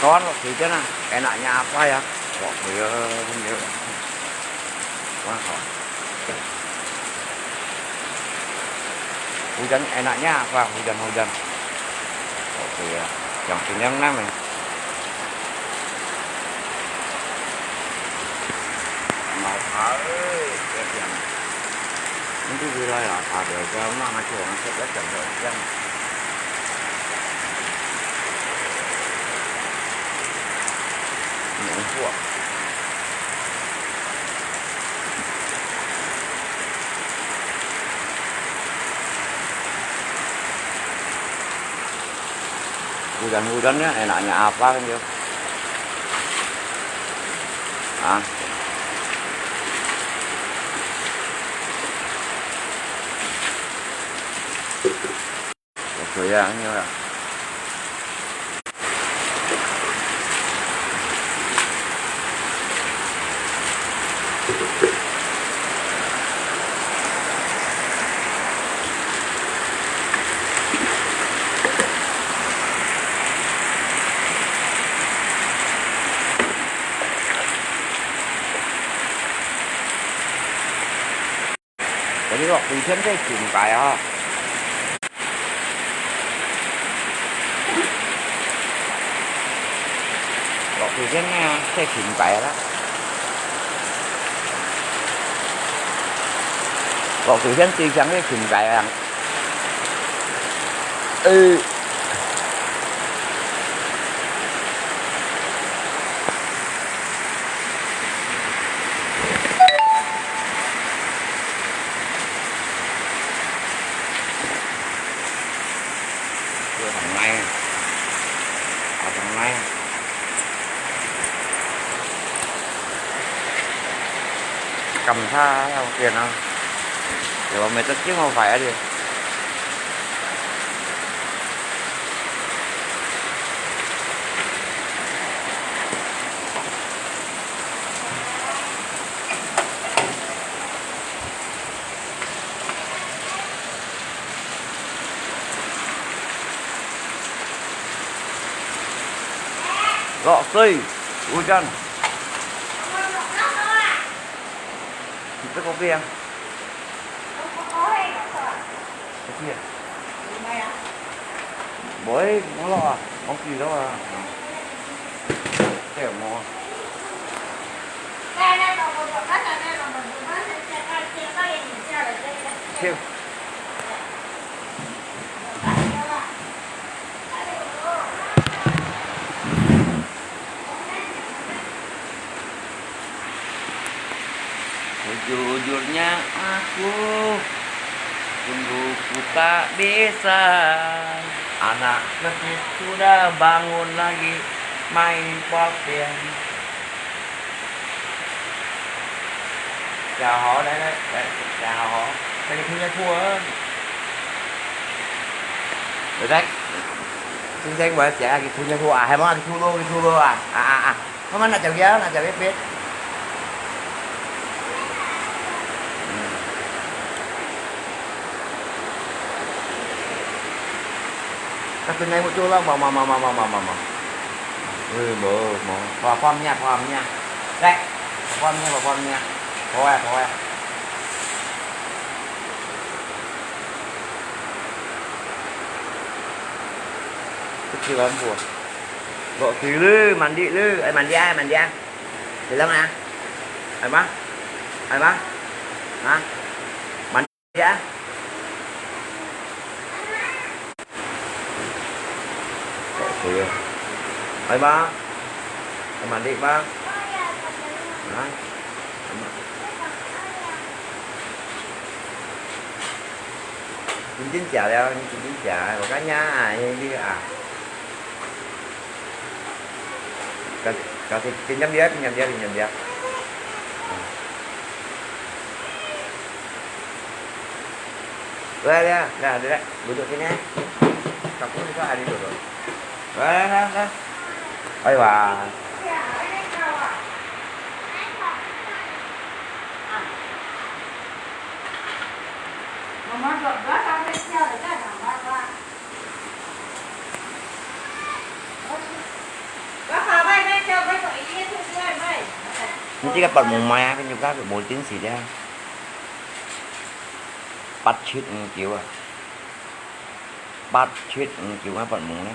kawan waktu itu nah enaknya apa ya waktu ya wah hujan enaknya apa hujan-hujan waktu ya yang kenyang namanya mau kali yang nanti wilayah ada jamaah ngaco ngaco jam kuat hujan-hujannya enaknya apa kan yo goyangnya ya. Jadi waktu itu saya jumpa ya. Waktu itu saya jumpa ya. Waktu itu saya jumpa ya. Thằng này cầm tha không tiền không để mà mày tất chứ không phải đi gọ cây hujan kita kopi ya kopi ya boleh mau lo à kopi đó à cái mau siêu jujurnya aku sungguh ku tak bisa anak kecil sudah bangun lagi main popian chào họ đây đấy chào họ đây thu nha thua được đấy xin xem bởi trả thu nha thua à hay món thu đô à không ăn là chào giáo là chào biết cái này một chỗ lắm mà bỏ con nha đây bỏ con nha thôi kecil buat bawa kiri mandi lu mandi bilang ya ai bang hah mandi ya ai bang mandi bang hah chín chào đâu chín chào một cái nhá đi à cái nhâm dép đây duduk sini kamu juga ada dulu đây ơi bà Mama chỉ cái bật mùng mai bên chúng ta bị một tiếng gì đấy bắt chít kiểu à bắt chít kiểu nó bật mùng đấy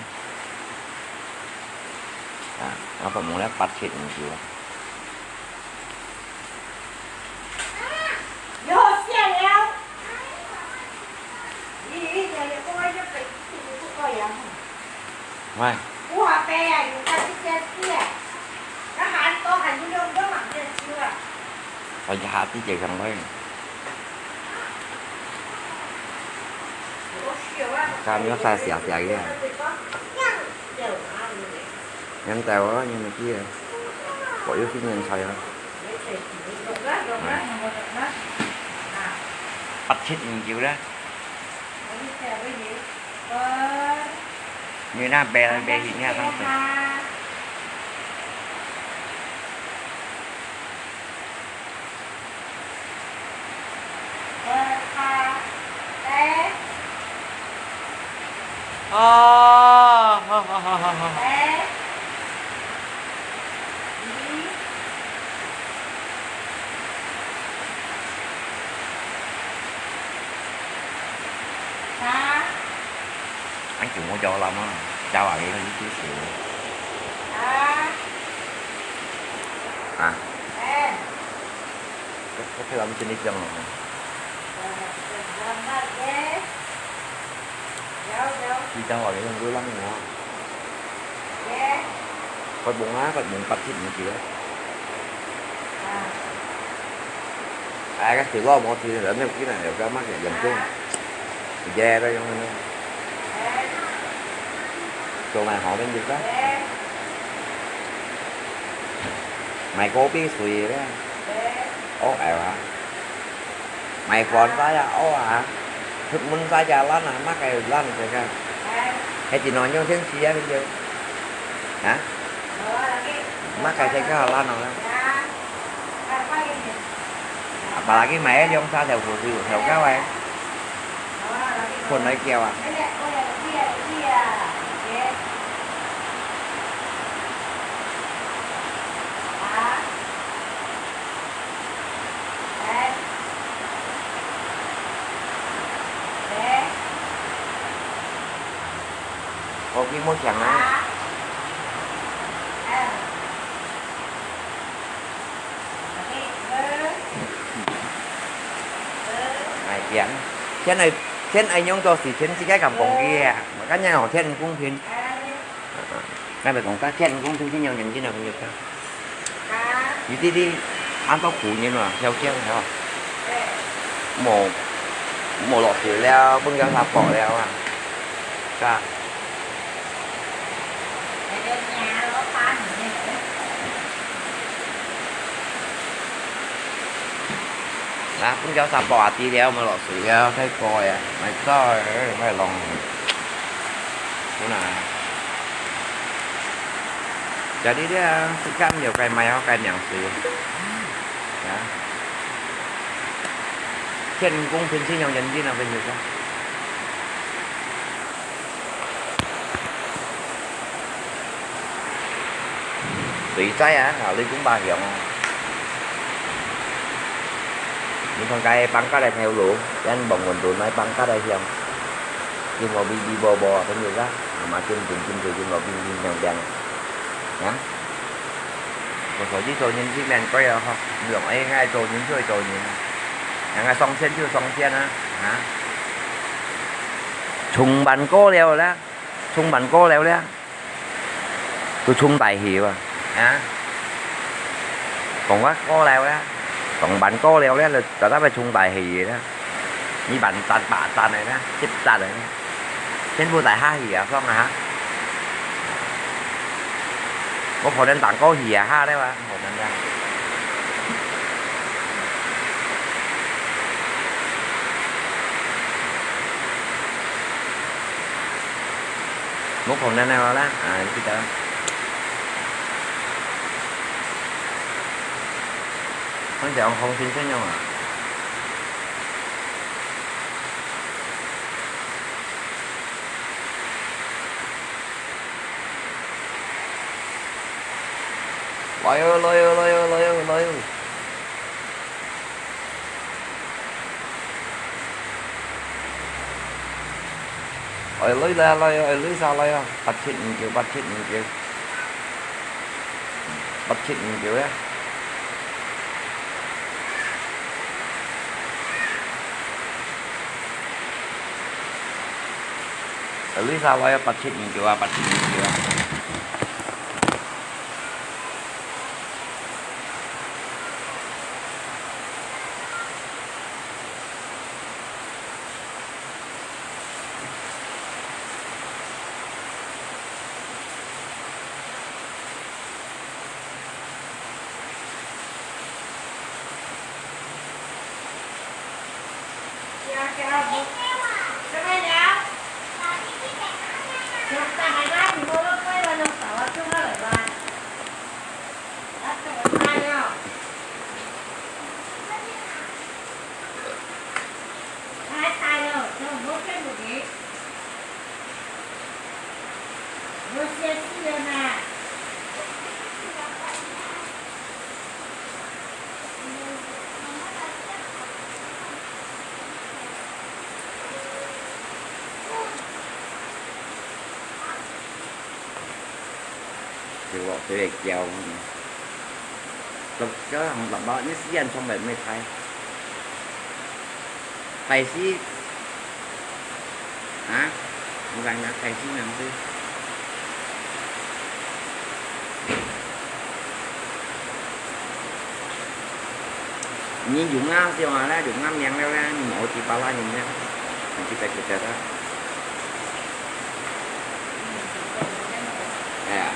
nó bật mùng đấy bắt chít kiểu Mai. Cú hà bèอยู่กันที่เจ๊เตี้ยทหารโตหันยุ่งยุ่งก็หมักเดือดเชื่อ Thôi cho hạt tí chè gần thôi. Cam nó xa xẹt chạy ra. Nhắm tàu đó nhưng mà kia bỏ vô cái nhân xài thôi. Bắt chết mình chịu đó. Như nó bè hiện nha thằng này. Anh chủ mua cho lắm á, cho vào cái chút xíu. Cái lắm trên đi chân rồi. Đi cho vào cái con lắm nữa. Phải bụng á, phải bụng cắt thịt như chị đó. Cái sự lo một thì là nếu cái này đều ra mắt này dần xuống. Da đây không nữa. Chỗ này họ bên gì đó. Mày có biết xùi đó. Ố ẻo hả? Mày còn phải là ố hả? Thức muốn phải ra lắm à, mắc cái lắm rồi ra. Hay chị nói nhau tiếng xí á bây giờ. Hả? Mắc cái thấy cái lắm rồi. Bà là cái mẹ đi ông xa theo của siêu theo cáo em.คนnói kêu à? Có cái môi chẳng này. Này kén. Thiên anh nhông cho thì thiên chỉ cái cầm cổng kia mà các nhà họ thiên cũng thiên cái về cổng các thiên cũng thiên nhau nhận chứ nào nhiều sao như đi ăn tao củ như mà theo theo thấy không một lọ thử leo bưng ra tháp bỏ leo à cả đó cũng cho sao bỏ tí đeo mà lọ sủi đeo thấy coi à mày coi phải lòng chỗ nào giờ đi đấy cái cam nhiều cây mày có cây nhàng sủi đó trên cũng phiên xin nhau nhận gì nào bên nhiều không tùy trái á nào đi cũng ba hiệu những con cây bắn cá đây theo luôn anh bồng mình tụi máy bắn cá đây không nhưng mà đi bò có nhiều đó mà trên mà đi nhàng nhàng nhá còn phải đi rồi những chiếc đèn quay không được ấy ngay rồi những chơi rồi những ngay xong trên chưa xong trên á hả chung bắn cô leo đó chung bắn cô leo đó tôi chung tài hiệu à hả còn quá cô leo đó còn bạn cô leo đó là ta phải chung tài hì vậy đó như bạn tàn này đó chip tàn này trên vua tại hai gì à không hả có phần đến tặng có gì à ha đấy ba một lần ra một phần đến nào đó à cái đó nó giờ ông không xin với nhau à lôi ơi lôi lôi ra lôi sao lôi không bắt chết những kiểu bắt chết những kiểu đấy lôi sao lôi bắt chết những kiểu bắt chết những kiểu thì bọn tôi để chèo cái thằng đó như xí anh xong rồi mới thay thay xí hả không rằng là thay xí làm gì nhìn dụng ngao thì mà ra dụng ngâm nhang leo ra mỗi chỉ bao la nhìn nha mình chỉ phải kịp đó à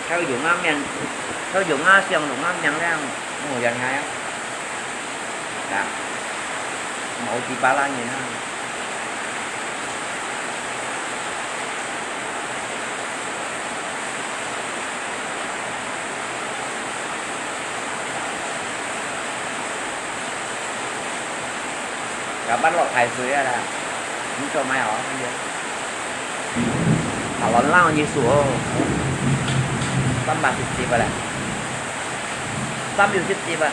theo dụng ngâm nhang theo dụng ngao xem dụng ngâm nhang ra ngồi dần ngay á dạ mỗi chỉ bao la nhìn ha cả bắt lọt thầy dưới là những cho mai họ không biết họ lớn lao như sủa tâm bạc thịt gì vậy tâm điều thịt gì vậy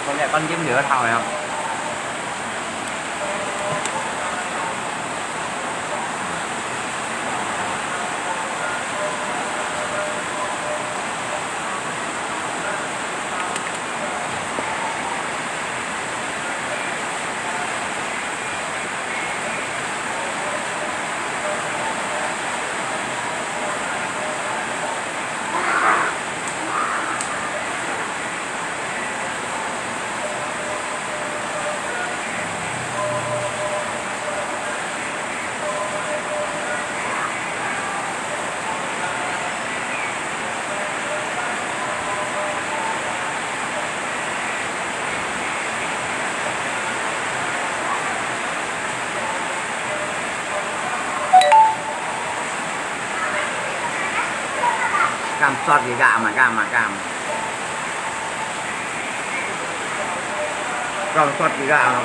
con này con chim nửa thôi không Cam sót cái gà mà cam sót cái gà mà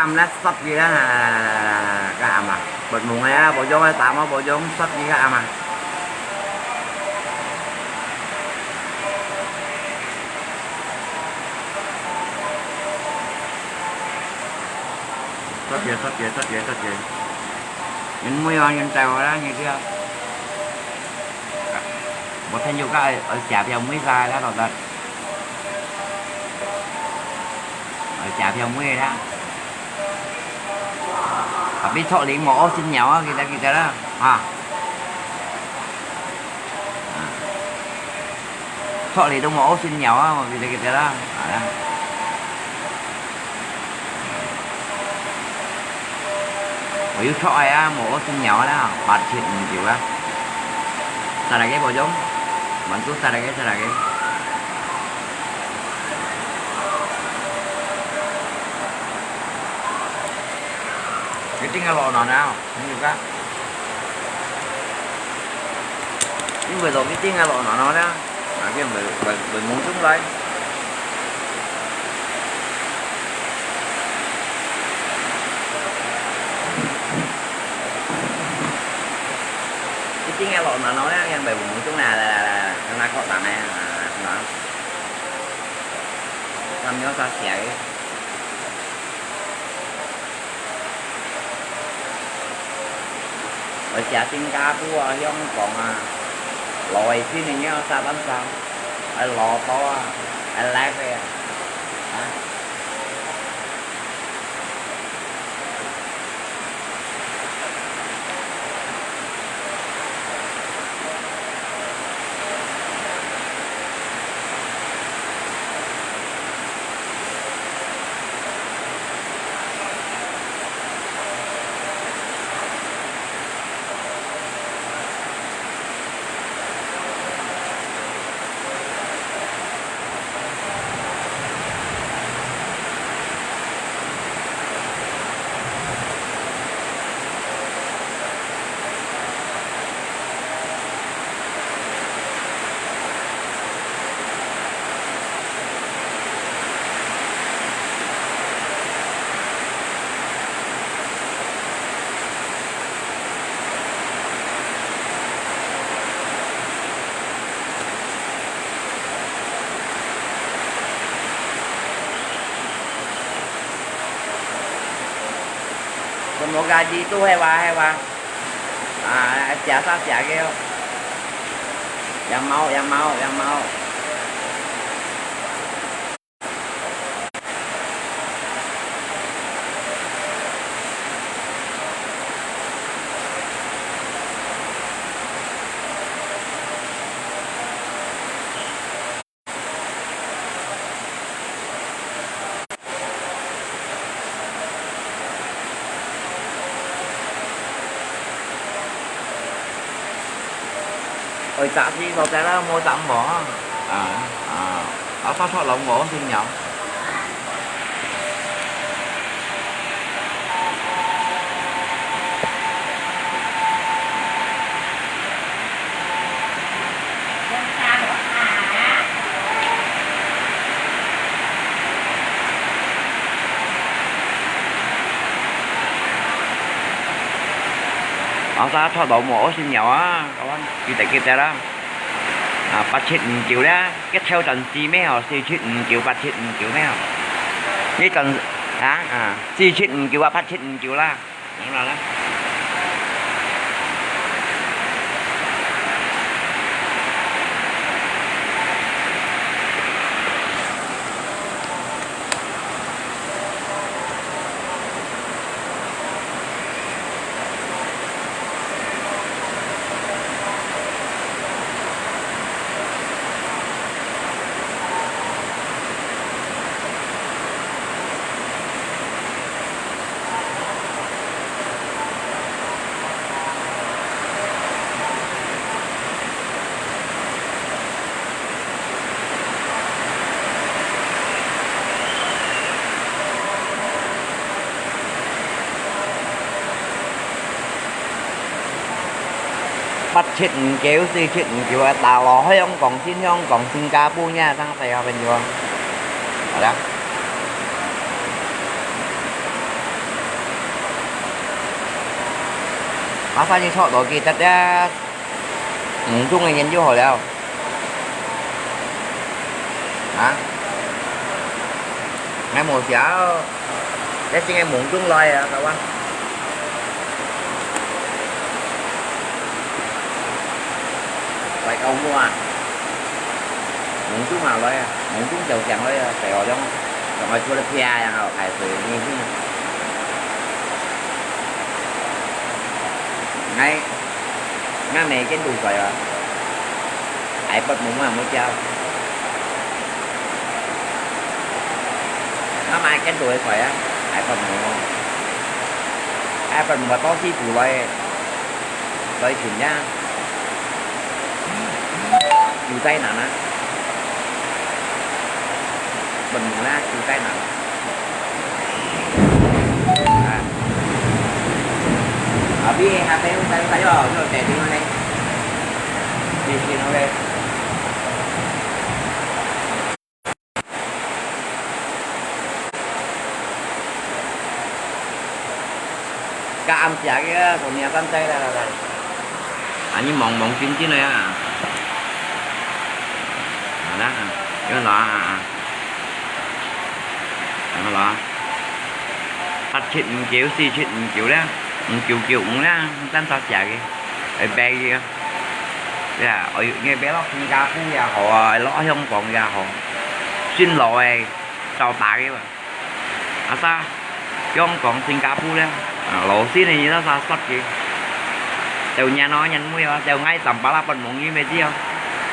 cam nó sắp gì đó là cam mà bật mùng này bộ giống tạm á bộ giống sắp gì cam mà sắp gì những mấy con nhân trâu đó như kia một thanh vô cái ở chạp dòng mấy ra đó rồi đó ở chạp dòng mấy đó biết thọ lý mổ xin nhỏ kita đó thọ lý đông mổ xin nhỏ mà kita đó yếu thoại á mổ xin nhỏ đó bạt chuyện chịu á sao là cái bộ giống mình cứ sao là cái tiếng lò nào nào không nhiều các nhưng vừa rồi cái tiếng lò nó đó cái mình muốn xuống đây cái tiếng lò nó nói nghe về muốn xuống nào là nó khó tạm này nó làm nhớ ta sẽ ở chả tiếng cá của giống còn lòi phía này nhá sao bánh sao ở lò to ở lát đây một gà gì tu hay bà chả sao chả kêu mau ơi tạm gì vào cái đó mua tạm bỏ ở phát thoát lỏng bỏ xin nhậu ở ta thoát đậu mổ xin nhỏ các bạn kita đó bắt chết kiểu đó cái theo tần si mấy họ si chết kiểu bắt chết kiểu mấy họ với tần si chết kiểu bắt chết kiểu là đúng rồi đó bắt chết kéo gì chết kiểu là tao lo Hong Kong Singapore nha sang Sài Gòn bên vô đó mà sao như sọ đó kia thật ra chung là nhìn vô hồi đâu hả ngày một chở để xin em muộn chung lời à cậu anh vậy câu mua à muốn chúng nào đấy muốn chúng chầu chẳng đấy sẹo trong trong ở Philadelphia nào phải từ như thế ngay ngay này cái đùi vậy à ai bật muốn mà mới trao nó mai cái đùi phải á ai bật muốn ai bật mà to xí phủ vậy vậy chuyển ra chịu tay nặng á mình muốn ra chịu tay nặng ở phía hạt tay tay rồi để đi nó đây đi nó đây các âm trả cái của nhà con tay là như mỏng chín này á đó cái lọ cái lọ bắt chuyện kiểu gì chuyện kiểu đó kiểu cũng đó tan sao chạy cái bé kia là ở nghe bé lót ra phú ra họ ló không còn ra họ xin lỗi tao tại mà sao không còn Singapore đó lộ xí này như nó sao sót gì đều nhà nó nhanh muy đều ngay tầm 35 bình muộn như mấy chứ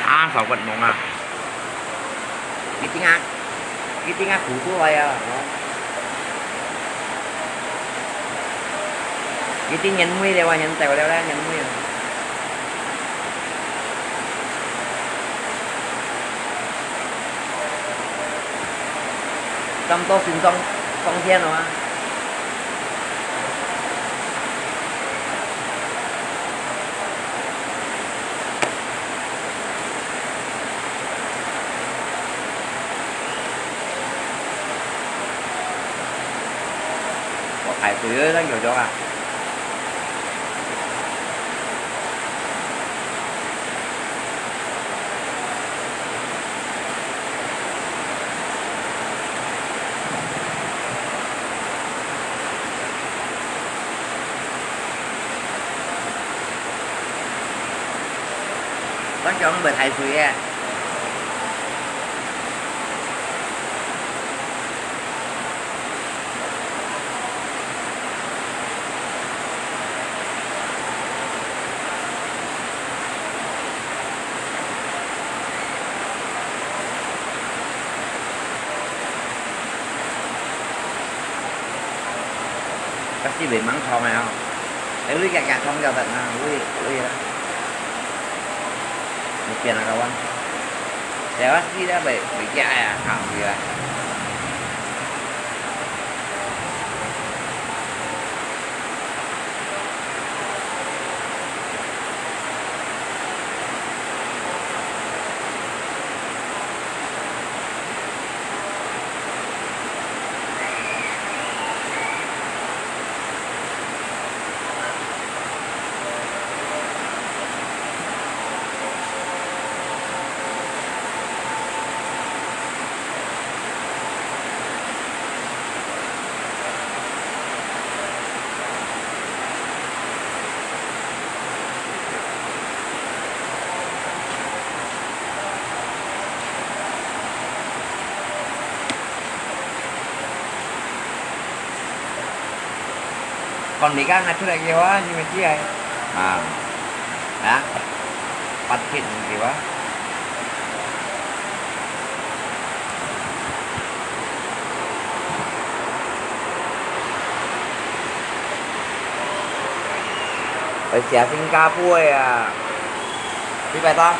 không sao bình muộn à cái tiếng Anh phụ của vậy à cái tiếng nhanh muy đều nhanh tèo đều ra nhanh muy trong tô xin xong thiên rồi phải từ nó nhiều cho à bác cho ông bật thầy suy à bác sĩ bị mắng thò mày không để lưới gạt không cho thật nào lưới đó một chuyện là đâu anh để bác sĩ đã bị chạy à không gì à còn bị gan là thứ này nhiều quá nhưng mà chi vậy à đó bắt kiện gì quá ở xe Singapore à đi bài ta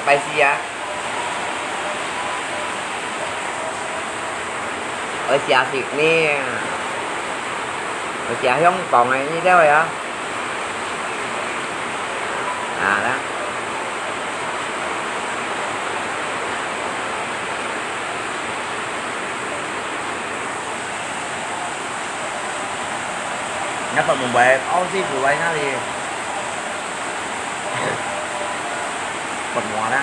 bài gì à ở xe Sydney ở xe không còn này như thế vậy hả à đó nhắc vào một bề ô sư phụ vậy nó thì bật mò đó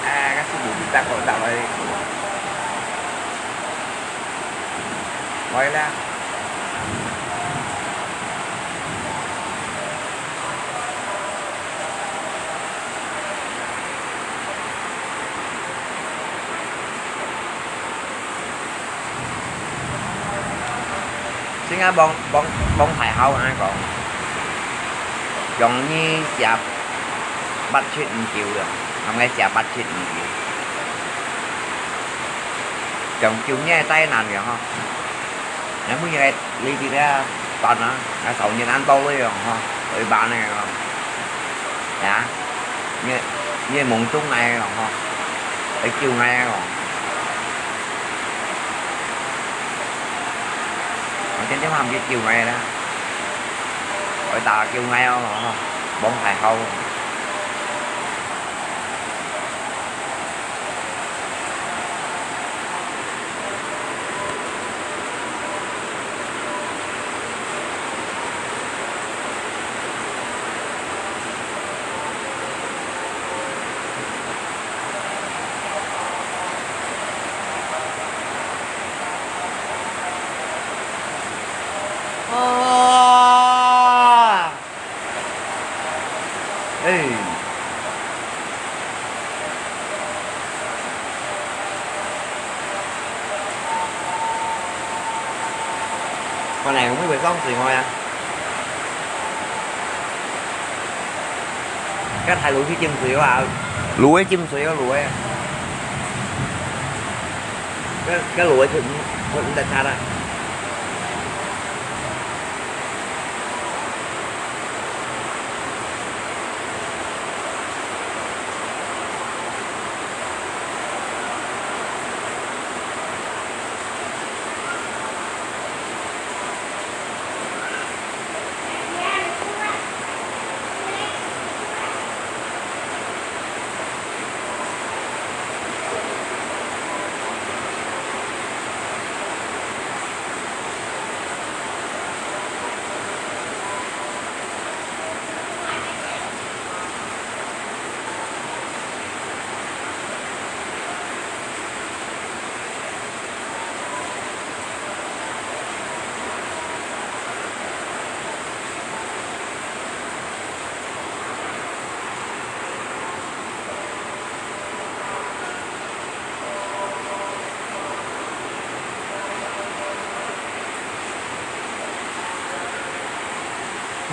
à các sư phụ chúng ta còn tạo đây quay ra xin nghe bông phải hậu ai còn giống như chạp bắt chuyện chịu được không nghe chạp bắt chuyện chịu chồng chịu nghe tay nàn kìa không nếu như nghe ly thì ra toàn nó đã sống như ăn tô đi rồi không rồi bạn này không dạ như mụn chung này rồi không để chiều ngay rồi trên cái hầm cái chiều ngay đó gọi ta kêu ngay không bóng phải không ê con này cũng biết không gì ngoài à cái thầy lùi cái chim xỉu à lùi chim xỉu lùi cái lùi thì cũng đã xa ra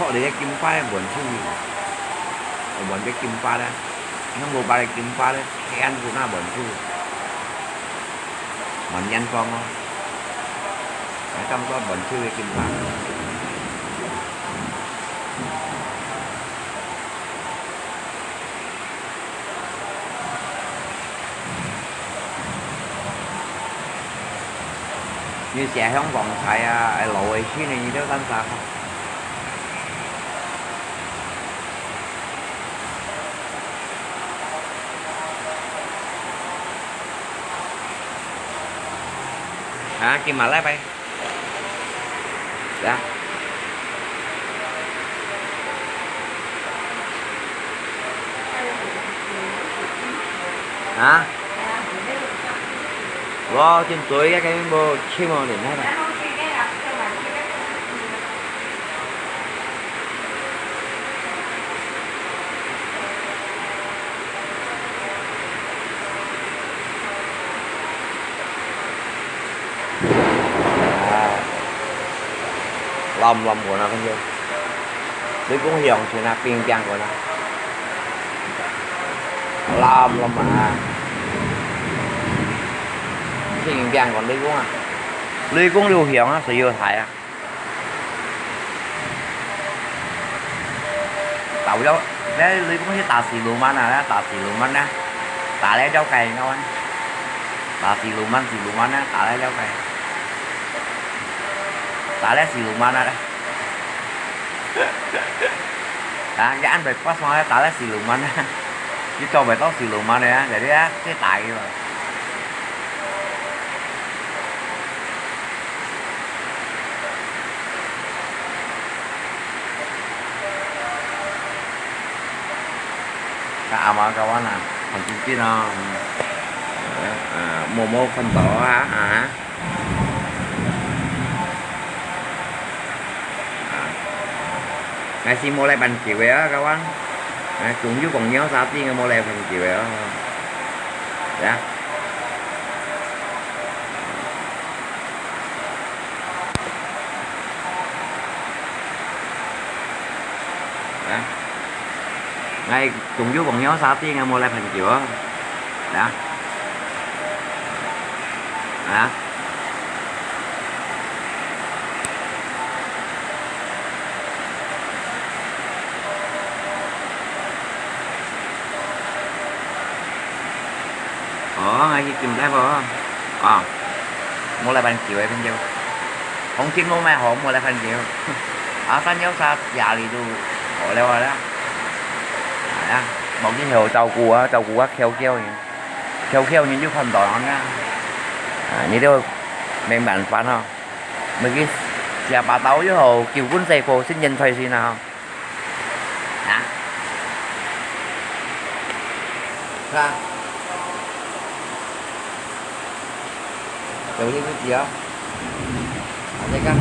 họ để kim pha buồn chui buồn cái kim pha đây nó mua ba kim pha đấy cái ăn của nó buồn chui mình nhanh con không ở trong có buồn chui kim pha như xe không còn xài lội xí này như đó làm sao không à kim mà lấy bay dạ hả lo trên tuổi cái bô chim mồ để nói này lòng của nó không gì đấy cũng dòng thì là phiên chăng của nó lòng mà phiên chăng còn đi cũng à ly cũng lưu hiệu nó sẽ vừa thải à tàu đâu đấy ly cũng như tà xì lù man à tà xì lù man á tà lấy rau cày đâu anh tà xì lù man á tà lấy rau cày tà lấy xì lù man á cái anh phải pas mau tak lah siluman chứ cho bài tóc siluman này để cái tại mà sama kawan lah konsumsi nó momo phân tổ hả ngày xin mua lại bằng chiều vậy á các bạn cũng với còn nhớ sao tiên mua lại bằng chiều vậy á dạ ngay cùng với còn nhớ sao tiên mua lại bằng chiều á đã hả ngay cái kim đá vào mua lại bằng chiều ấy bên châu không chín mua mai họ mua lại bằng chiều tao nhớ sao già thì tôi họ leo rồi đó một cái hiệu trâu cua kheo như chứ phần tỏi ngon nha như thế mình bạn phán không mấy cái nhà bà tấu với hồ kiều quân dây phô sinh nhân thuê gì nào hả ra kiểu như cái gì không đây căng